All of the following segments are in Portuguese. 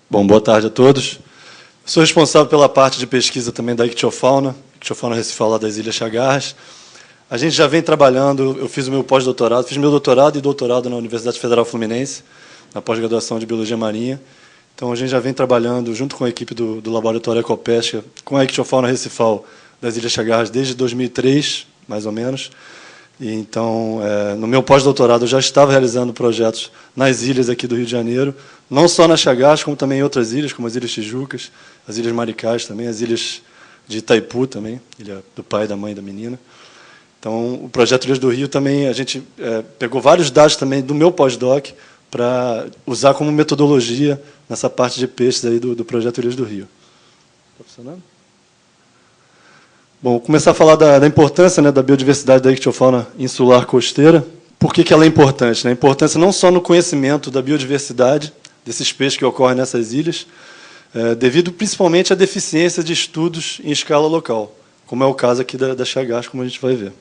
Bom, boa tarde a todos. Sou responsável pela parte de pesquisa também da ictiofauna recifal lá das Ilhas Chagarras. A gente já vem trabalhando, eu fiz o meu pós-doutorado, fiz meu doutorado e doutorado na Universidade Federal Fluminense, na pós-graduação de Biologia Marinha. Então, a gente já vem trabalhando junto com a equipe do Laboratório Ecopesca, com a ictiofauna recifal das Ilhas Chagarras desde 2003, mais ou menos. E, então, no meu pós-doutorado, eu já estava realizando projetos nas ilhas aqui do Rio de Janeiro, não só nas Chagarras, como também em outras ilhas, como as Ilhas Tijucas, as Ilhas Maricás também, as ilhas de Itaipu também, ilha do pai, da mãe e da menina. Então, o projeto Ilhas do Rio também, a gente pegou vários dados também do meu pós-doc para usar como metodologia nessa parte de peixes aí do projeto Ilhas do Rio. Está funcionando? Bom, vou começar a falar da importância, né, da biodiversidade da ictiofauna insular costeira. Por que ela é importante? Né? A importância não só no conhecimento da biodiversidade desses peixes que ocorrem nessas ilhas, devido principalmente à deficiência de estudos em escala local, como é o caso aqui da Chagarras, como a gente vai ver.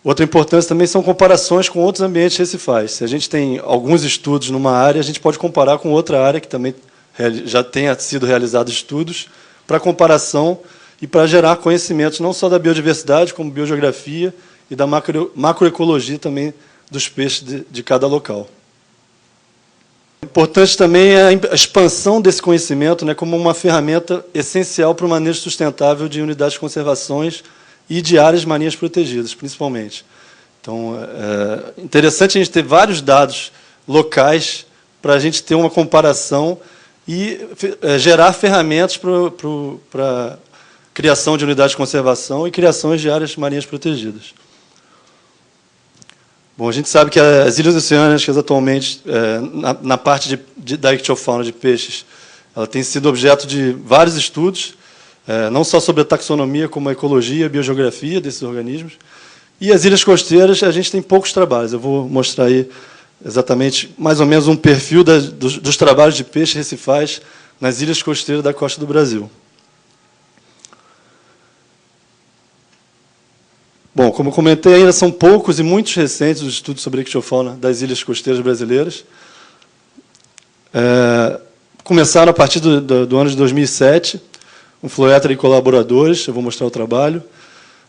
Outra importância também são comparações com outros ambientes recifais. Se a gente tem alguns estudos numa área, a gente pode comparar com outra área que também já tenha sido realizados estudos para comparação e para gerar conhecimentos não só da biodiversidade, como biogeografia e da macroecologia também dos peixes de cada local. Importante também é a expansão desse conhecimento, né, como uma ferramenta essencial para o manejo sustentável de unidades de conservações e de áreas marinhas protegidas, principalmente. Então, é interessante a gente ter vários dados locais para a gente ter uma comparação e gerar ferramentas para criação de unidades de conservação e criações de áreas marinhas protegidas. Bom, a gente sabe que as ilhas oceânicas, atualmente, na parte da ictiofauna de peixes, ela tem sido objeto de vários estudos, não só sobre a taxonomia, como a ecologia, a biogeografia desses organismos. E as ilhas costeiras, a gente tem poucos trabalhos. Eu vou mostrar aí exatamente, mais ou menos, um perfil dos trabalhos de peixes recifais nas ilhas costeiras da costa do Brasil. Bom, como eu comentei, ainda são poucos e muitos recentes os estudos sobre a ictiofauna das ilhas costeiras brasileiras. Começaram a partir do ano de 2007, um Floetra e colaboradores, eu vou mostrar o trabalho.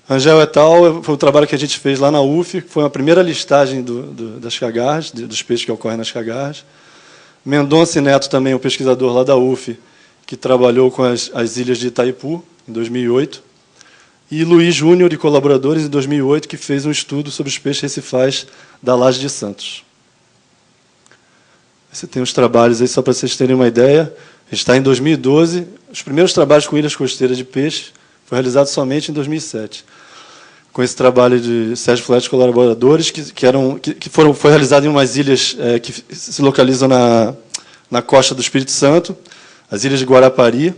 Angel et al. Foi um trabalho que a gente fez lá na UF, que foi a primeira listagem das Chagarras, dos peixes que ocorrem nas Chagarras. Mendonça e Neto, também um pesquisador lá da UF, que trabalhou com as ilhas de Itaipu, em 2008. E Luiz Júnior e colaboradores, em 2008, que fez um estudo sobre os peixes recifais da Laje de Santos. Você tem os trabalhos aí, só para vocês terem uma ideia. A gente está em 2012. Os primeiros trabalhos com ilhas costeiras de peixe foram realizados somente em 2007. Com esse trabalho de Sérgio Flete e colaboradores, foi realizado em umas ilhas que se localizam na costa do Espírito Santo, as ilhas de Guarapari,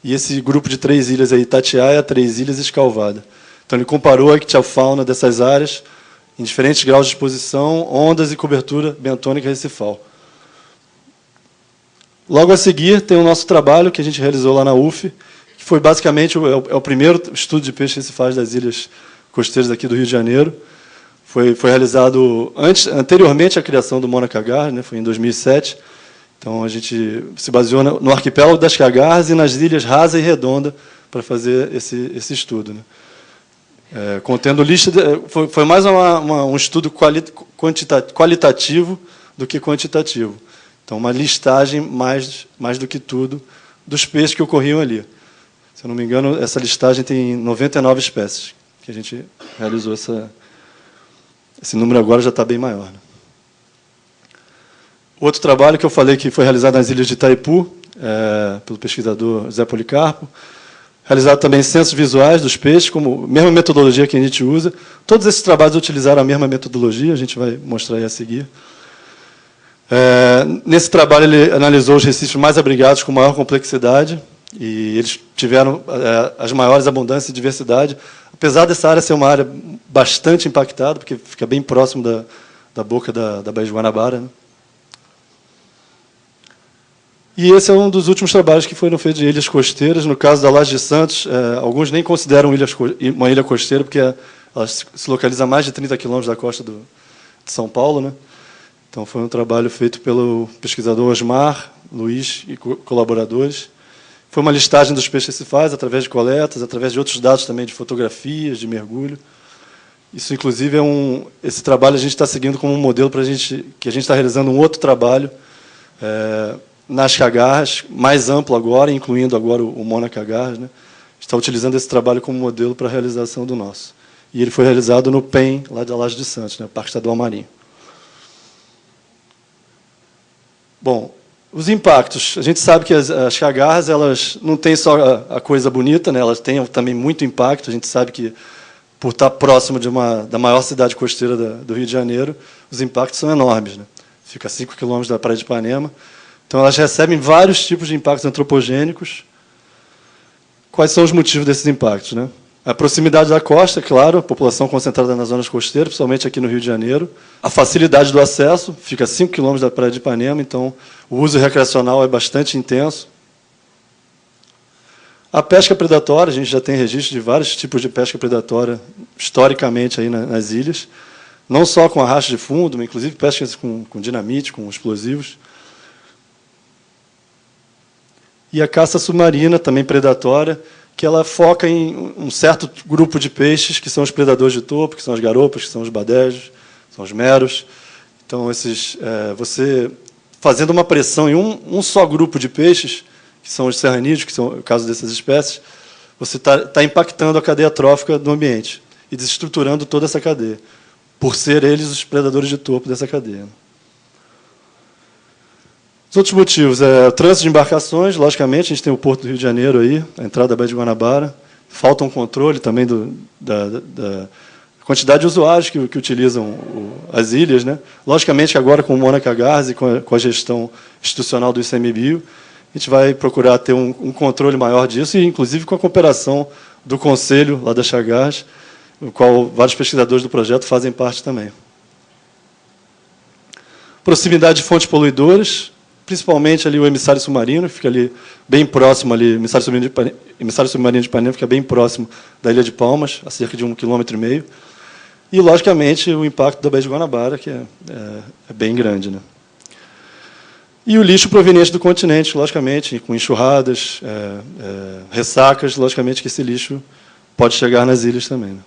e esse grupo de 3 ilhas aí, Itatiaia, 3 ilhas e Escalvada. Então, ele comparou a ictiofauna dessas áreas em diferentes graus de exposição, ondas e cobertura bentônica recifal. Logo a seguir, tem o nosso trabalho que a gente realizou lá na UF, que foi basicamente o primeiro estudo de peixes recifais das ilhas costeiras aqui do Rio de Janeiro. Foi realizado anteriormente à criação do Mona Chagarra, né, foi em 2007. Então, a gente se baseou no arquipélago das Chagarras e nas ilhas Rasa e Redonda para fazer esse estudo, né. Contendo lista... Foi mais um estudo qualitativo do que quantitativo. Então, uma listagem, mais do que tudo, dos peixes que ocorriam ali. Se eu não me engano, essa listagem tem 99 espécies, que a gente realizou esse número agora já está bem maior, né. Outro trabalho que eu falei que foi realizado nas ilhas de Itaipu, pelo pesquisador José Policarpo, realizado também censos visuais dos peixes, como a mesma metodologia que a gente usa. Todos esses trabalhos utilizaram a mesma metodologia, a gente vai mostrar aí a seguir. Nesse trabalho, ele analisou os recifes mais abrigados com maior complexidade, e eles tiveram as maiores abundâncias e diversidade, apesar dessa área ser uma área bastante impactada, porque fica bem próximo da boca da Baía de Guanabara, né. E esse é um dos últimos trabalhos que foram feitos de ilhas costeiras. No caso da Laje de Santos, alguns nem consideram uma ilha costeira, porque ela se localiza a mais de 30 quilômetros da costa de São Paulo, né? Então, foi um trabalho feito pelo pesquisador Osmar, Luiz e colaboradores. Foi uma listagem dos peixes que se faz através de coletas, através de outros dados também de fotografias, de mergulho. Isso, inclusive, esse trabalho a gente está seguindo como um modelo para que a gente está realizando um outro trabalho nas Cagarras, mais amplo agora, incluindo agora o Mona Cagarras, né? Está utilizando esse trabalho como modelo para a realização do nosso. E ele foi realizado no PEN, lá da Laje de Santos, né? Parque Estadual Marinho. Bom, os impactos. A gente sabe que as Cagarras, elas não têm só a coisa bonita, né? Elas têm também muito impacto. A gente sabe que, por estar próximo da maior cidade costeira do Rio de Janeiro, os impactos são enormes, né? Fica a 5 quilômetros da Praia de Ipanema. Então, elas recebem vários tipos de impactos antropogênicos. Quais são os motivos desses impactos, né? A proximidade da costa, claro, a população concentrada nas zonas costeiras, principalmente aqui no Rio de Janeiro. A facilidade do acesso, fica a 5 quilômetros da Praia de Ipanema, então o uso recreacional é bastante intenso. A pesca predatória, a gente já tem registro de vários tipos de pesca predatória, historicamente, aí nas ilhas. Não só com arrasto de fundo, mas inclusive pescas com dinamite, com explosivos. E a caça submarina, também predatória, que ela foca em um certo grupo de peixes, que são os predadores de topo, que são as garopas, que são os badejos, são os meros. Então, você fazendo uma pressão em um só grupo de peixes, que são os serranídeos, que são o caso dessas espécies, você está impactando a cadeia trófica do ambiente e desestruturando toda essa cadeia, por ser eles os predadores de topo dessa cadeia. Os outros motivos, o trânsito de embarcações, logicamente, a gente tem o Porto do Rio de Janeiro aí, a entrada da Baía de Guanabara, falta um controle também da quantidade de usuários que utilizam as ilhas, né? Logicamente que agora com o Mona Cagarras e com a gestão institucional do ICMBio, a gente vai procurar ter um controle maior disso, e inclusive com a cooperação do Conselho lá das Cagarras, no qual vários pesquisadores do projeto fazem parte também. Proximidade de fontes poluidoras, principalmente ali o emissário submarino, que fica ali bem próximo, ali, o emissário submarino de Ipanema fica bem próximo da Ilha de Palmas, a cerca de 1,5 km. E, logicamente, o impacto da Baía de Guanabara, que é bem grande, né? E o lixo proveniente do continente, logicamente, com enxurradas, ressacas, logicamente que esse lixo pode chegar nas ilhas também, né?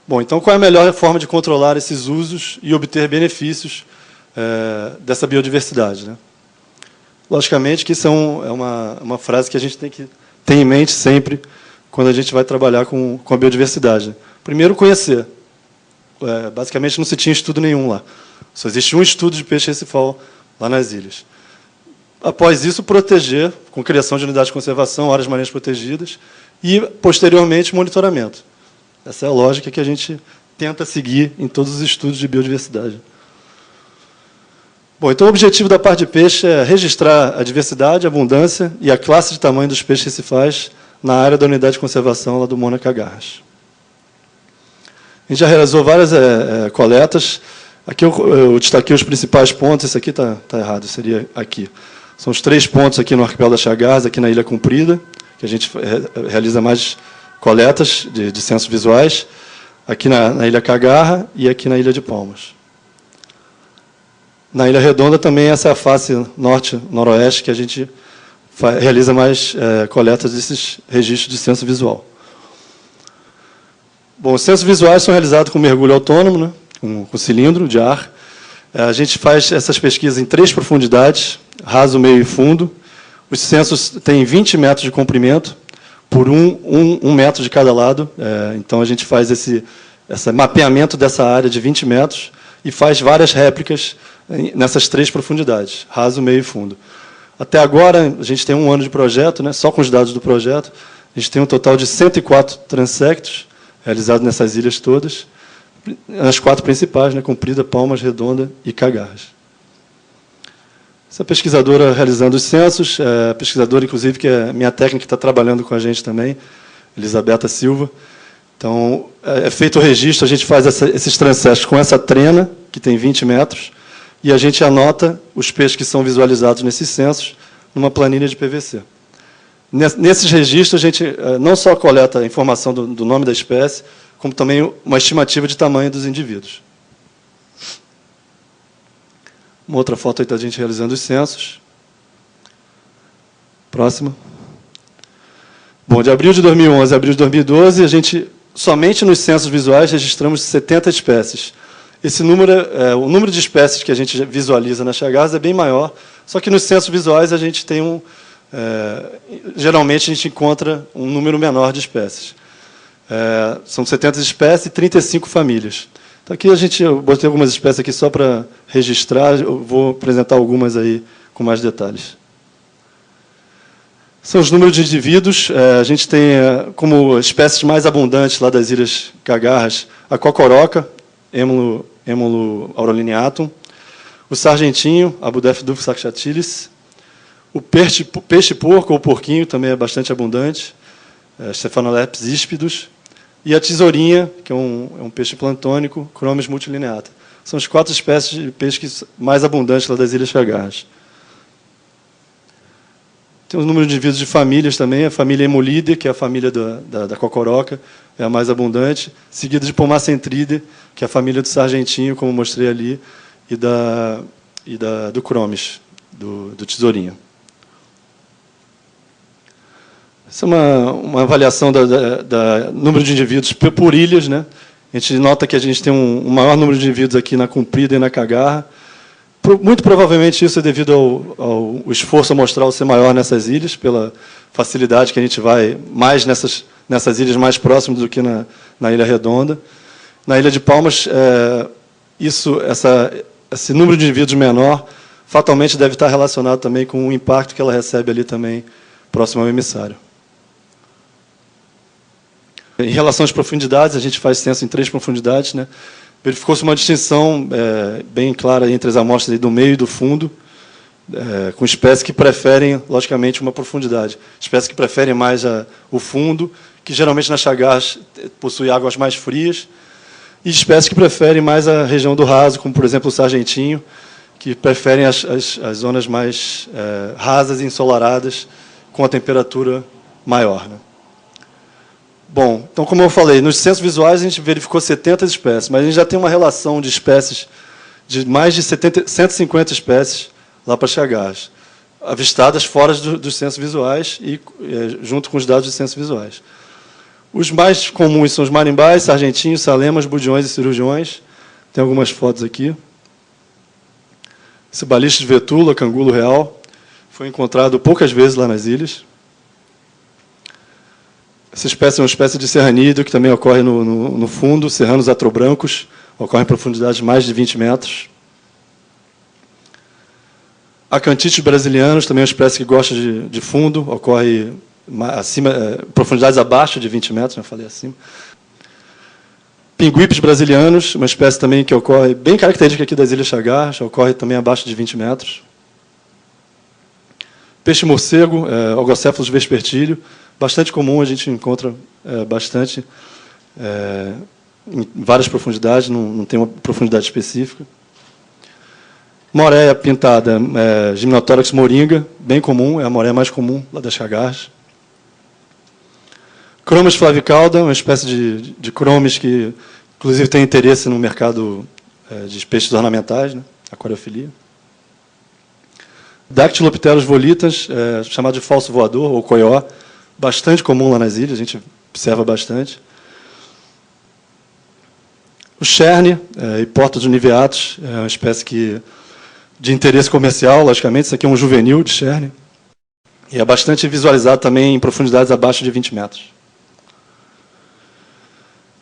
Bom, então, qual é a melhor forma de controlar esses usos e obter benefícios dessa biodiversidade, né? Logicamente que isso é uma frase que a gente tem que ter em mente sempre quando a gente vai trabalhar com a biodiversidade, né? Primeiro, conhecer. Basicamente, não se tinha estudo nenhum lá. Só existe um estudo de peixe recifal lá nas ilhas. Após isso, proteger, com criação de unidades de conservação, áreas marinhas protegidas, e, posteriormente, monitoramento. Essa é a lógica que a gente tenta seguir em todos os estudos de biodiversidade. Bom, então o objetivo da parte de peixe é registrar a diversidade, a abundância e a classe de tamanho dos peixes recifais na área da unidade de conservação lá do Mona Cagarras. A gente já realizou várias coletas. Aqui eu destaquei os principais pontos. Esse aqui está errado, seria aqui. São os 3 pontos aqui no Arquipélago das Cagarras, aqui na Ilha Comprida, que a gente realiza mais coletas de censos visuais, aqui na Ilha Cagarra e aqui na Ilha de Palmas. Na Ilha Redonda também essa é a face norte-noroeste que a gente realiza mais coletas desses registros de censo visual. Bom, os censos visuais são realizados com mergulho autônomo, né, com cilindro de ar. A gente faz essas pesquisas em 3 profundidades, raso, meio e fundo. Os censos têm 20 metros de comprimento, por um metro de cada lado. Então, a gente faz esse mapeamento dessa área de 20 metros e faz várias réplicas nessas 3 profundidades, raso, meio e fundo. Até agora, a gente tem 1 ano de projeto, né, só com os dados do projeto. A gente tem um total de 104 transectos realizados nessas ilhas todas, nas 4 principais, né, Comprida, Palmas, Redonda e Cagarras. Essa pesquisadora realizando os censos, pesquisadora, inclusive, que é minha técnica, que está trabalhando com a gente também, Elisabetta Silva. Então, é feito o registro, a gente faz esses transectos com essa trena, que tem 20 metros, e a gente anota os peixes que são visualizados nesses censos numa planilha de PVC. Nesses registros, a gente não só coleta a informação do nome da espécie, como também uma estimativa de tamanho dos indivíduos. Uma outra foto aí da gente realizando os censos. Próxima. Bom, de abril de 2011 a abril de 2012, a gente, somente nos censos visuais, registramos 70 espécies. Esse número, o número de espécies que a gente visualiza na Chagas é bem maior, só que nos censos visuais a gente tem geralmente a gente encontra um número menor de espécies. São 70 espécies e 35 famílias. Então, aqui eu botei algumas espécies aqui só para registrar, eu vou apresentar algumas aí com mais detalhes. São os números de indivíduos. A gente tem como espécies mais abundantes lá das Ilhas Cagarras a cocoroca, Émulo aurolineatum, o sargentinho, Abudefduf saxatilis, o peixe-porco ou porquinho também é bastante abundante, Stephanolepis ispidus, e a tesourinha, que é um peixe plantônico, Chromis multilineata. São as 4 espécies de peixe mais abundantes lá das Ilhas Cagarras. Tem um número de indivíduos de famílias também, a família Hemolide, que é a família da cocoroca, é a mais abundante, seguida de Pomacentride, que é a família do sargentinho, como mostrei ali, e do Chromis, do tesourinho. Essa é uma avaliação do número de indivíduos por ilhas, né? A gente nota que a gente tem um maior número de indivíduos aqui na Comprida e na Cagarra. Muito provavelmente isso é devido ao esforço amostral ser maior nessas ilhas, pela facilidade que a gente vai mais nessas ilhas mais próximas do que na Ilha Redonda. Na Ilha de Palmas, esse número de indivíduos menor fatalmente deve estar relacionado também com o impacto que ela recebe ali também próximo ao emissário. Em relação às profundidades, a gente faz censo em 3 profundidades, né? Verificou-se uma distinção bem clara entre as amostras do meio e do fundo, com espécies que preferem, logicamente, uma profundidade. Espécies que preferem mais o fundo, que geralmente na Chagas possui águas mais frias, e espécies que preferem mais a região do raso, como, por exemplo, o sargentinho, que preferem as zonas mais rasas e ensolaradas, com a temperatura maior, né? Bom, então, como eu falei, nos censos visuais a gente verificou 70 espécies, mas a gente já tem uma relação de espécies, de mais de 150 espécies lá para Chagas, avistadas fora dos censos visuais e junto com os dados dos censos visuais. Os mais comuns são os marimbás, sargentinhos, salemas, budiões e cirurgiões. Tem algumas fotos aqui. Esse baliche de vetula, cangulo real, foi encontrado poucas vezes lá nas ilhas. Essa espécie é uma espécie de serranídeo que também ocorre no fundo, serranos atrobrancos, ocorre em profundidades de mais de 20 metros. Acantites brasilianos, também é uma espécie que gosta de fundo, ocorre profundidades abaixo de 20 metros, já falei acima. Pinguipes brasilianos, uma espécie também que ocorre, bem característica aqui das Ilhas Chagas, ocorre também abaixo de 20 metros. Peixe-morcego, Ogocéfalos vespertilio, bastante comum, a gente encontra bastante em várias profundidades, não tem uma profundidade específica. Moréia pintada, Gymnotórax moringa, bem comum, é a moréia mais comum lá das Chagas. Chromis flavicauda, uma espécie de chromis que, inclusive, tem interesse no mercado de peixes ornamentais, né, aquariofilia. Dactylopteros volitas, chamado de falso voador, ou coió, bastante comum lá nas ilhas, a gente observa bastante. O cherne, Hipótodon niveatus, é uma espécie de interesse comercial, logicamente, isso aqui é um juvenil de cherne, e é bastante visualizado também em profundidades abaixo de 20 metros.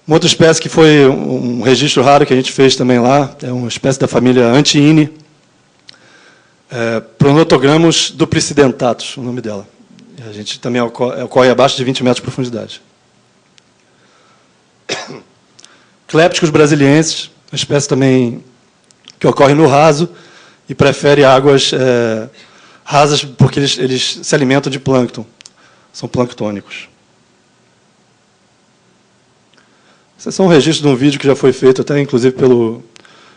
Uma outra espécie que foi um registro raro que a gente fez também lá, é uma espécie da família Antiine, Pronotogramus duplicidentatus, o nome dela. A gente também ocorre abaixo de 20 metros de profundidade. Clépticos brasilienses, uma espécie também que ocorre no raso e prefere águas rasas porque eles se alimentam de plâncton, são planctônicos. Esse é um registro de um vídeo que já foi feito, até inclusive pelo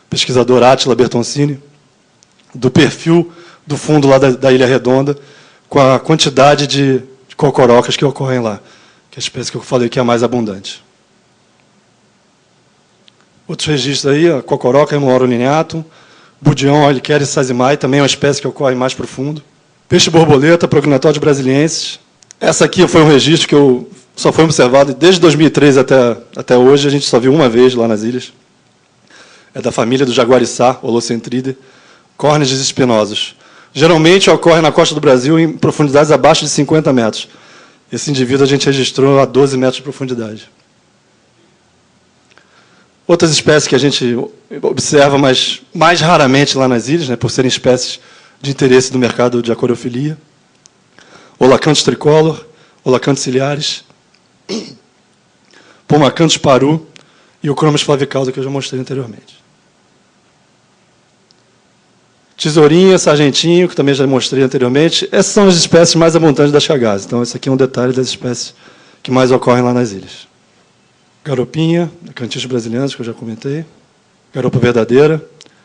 pesquisador Átila Bertoncini, do perfil do fundo lá da Ilha Redonda, com a quantidade de cocorocas que ocorrem lá, que é a espécie que eu falei que é a mais abundante. Outros registros aí, a cocoroca Émulo aurolineatum, Budion oiliqueris sazimai, também é uma espécie que ocorre mais profundo. Peixe borboleta, Prochnatodes brasiliensis. Essa aqui foi um registro que só foi observado desde 2003 até hoje, a gente só viu uma vez lá nas ilhas. É da família do jaguariçá, Holocentridae, córneges espinosos. Geralmente ocorre na costa do Brasil em profundidades abaixo de 50 metros. Esse indivíduo a gente registrou a 12 metros de profundidade. Outras espécies que a gente observa, mas mais raramente lá nas ilhas, né, por serem espécies de interesse do mercado de aquariofilia. Olacanthus tricolor, Olacanthus ciliaris, Pomacanthus paru e o Chromis flavicauda, que eu já mostrei anteriormente. Tesourinha, sargentinho, que também já mostrei anteriormente. Essas são as espécies mais abundantes das chagas. Então, esse aqui é um detalhe das espécies que mais ocorrem lá nas ilhas. Garopinha, Acanthis brasiliensis, que eu já comentei. Garopa verdadeira,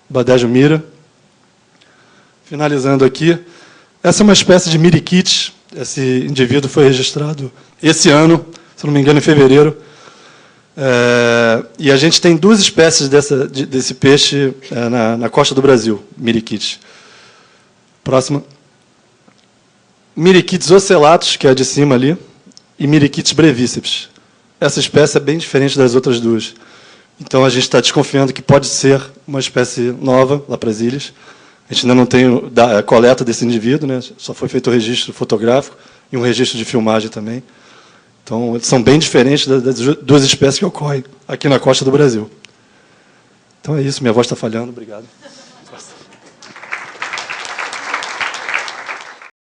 Badejo mira. Finalizando aqui, essa é uma espécie de miriquites. Esse indivíduo foi registrado esse ano, se não me engano, em fevereiro. E a gente tem duas espécies desse peixe na costa do Brasil, miriquites. Próxima. Miriquites ocellatus, que é a de cima ali, e Miriquites brevíceps. Essa espécie é bem diferente das outras duas. Então, a gente está desconfiando que pode ser uma espécie nova lá para as ilhas. A gente ainda não tem a coleta desse indivíduo, né? Só foi feito o registro fotográfico e um registro de filmagem também. Então, eles são bem diferentes das duas espécies que ocorrem aqui na costa do Brasil. Então é isso, minha voz está falhando. Obrigado.